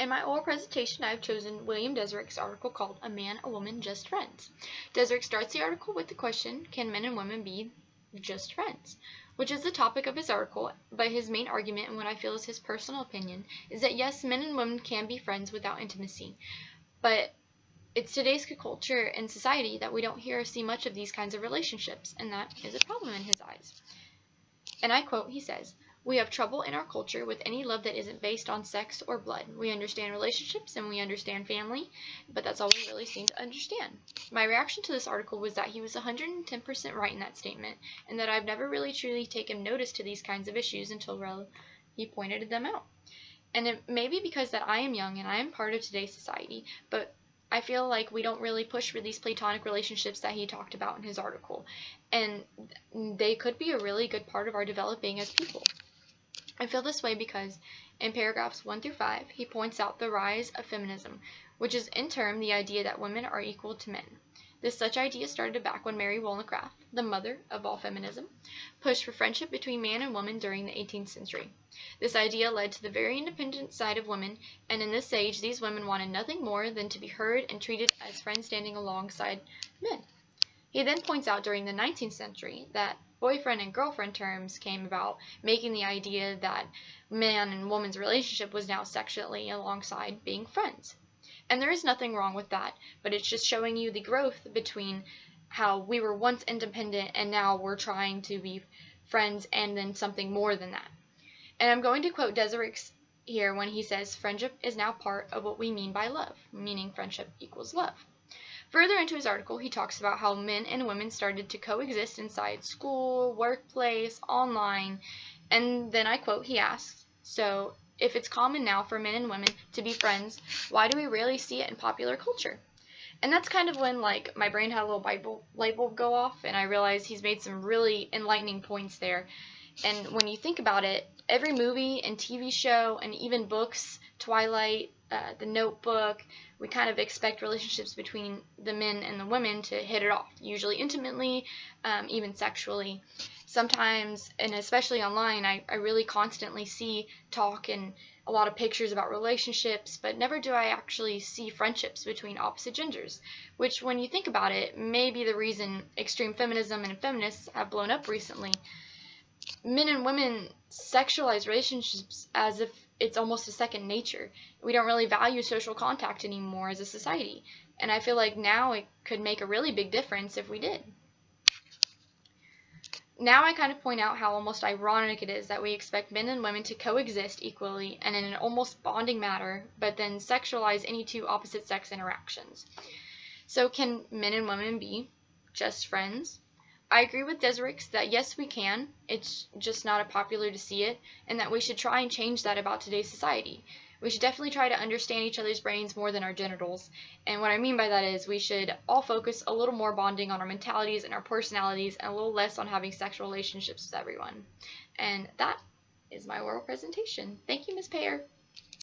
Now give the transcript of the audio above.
In my oral presentation, I have chosen William Deresiewicz's article called A Man, a Woman, Just Friends. Deresiewicz starts the article with the question, can men and women be just friends? Which is the topic of his article, but his main argument, and what I feel is his personal opinion, is that yes, men and women can be friends without intimacy, but it's today's culture and society that we don't hear or see much of these kinds of relationships, and that is a problem in his eyes. And I quote, he says, "We have trouble in our culture with any love that isn't based on sex or blood. We understand relationships and we understand family, but that's all we really seem to understand." My reaction to this article was that he was 110% right in that statement, and that I've never really truly taken notice to these kinds of issues until he pointed them out. And it may be because that I am young and I am part of today's society, but I feel like we don't really push for these platonic relationships that he talked about in his article, and they could be a really good part of our developing as people. I feel this way because in paragraphs 1 through 5, he points out the rise of feminism, which is in turn the idea that women are equal to men. This such idea started back when Mary Wollstonecraft, the mother of all feminism, pushed for friendship between man and woman during the 18th century. This idea led to the very independent side of women, and in this age these women wanted nothing more than to be heard and treated as friends standing alongside men. He then points out during the 19th century that boyfriend and girlfriend terms came about, making the idea that man and woman's relationship was now sexually alongside being friends. And there is nothing wrong with that, but it's just showing you the growth between how we were once independent and now we're trying to be friends and then something more than that. And I'm going to quote Deresiewicz here when he says, "Friendship is now part of what we mean by love," meaning friendship equals love. Further into his article, he talks about how men and women started to coexist inside school, workplace, online, and then I quote, he asks, "So, if it's common now for men and women to be friends, why do we rarely see it in popular culture?" And that's kind of when, like, my brain had a little light bulb go off, and I realized he's made some really enlightening points there. And when you think about it, every movie and TV show and even books, Twilight, The Notebook, we kind of expect relationships between the men and the women to hit it off, usually intimately, even sexually. Sometimes, and especially online, I really constantly see talk and a lot of pictures about relationships, but never do I actually see friendships between opposite genders, which, when you think about it, may be the reason extreme feminism and feminists have blown up recently. Men and women sexualize relationships as if it's almost a second nature. We don't really value social contact anymore as a society, and I feel like now it could make a really big difference if we did. Now I kind of point out how almost ironic it is that we expect men and women to coexist equally and in an almost bonding manner, but then sexualize any two opposite sex interactions. So can men and women be just friends? I agree with Deresiewicz that yes, we can. It's just not popular to see it, and that we should try and change that about today's society. We should definitely try to understand each other's brains more than our genitals. And what I mean by that is we should all focus a little more bonding on our mentalities and our personalities and a little less on having sexual relationships with everyone. And that is my oral presentation. Thank you, Ms. Peyer.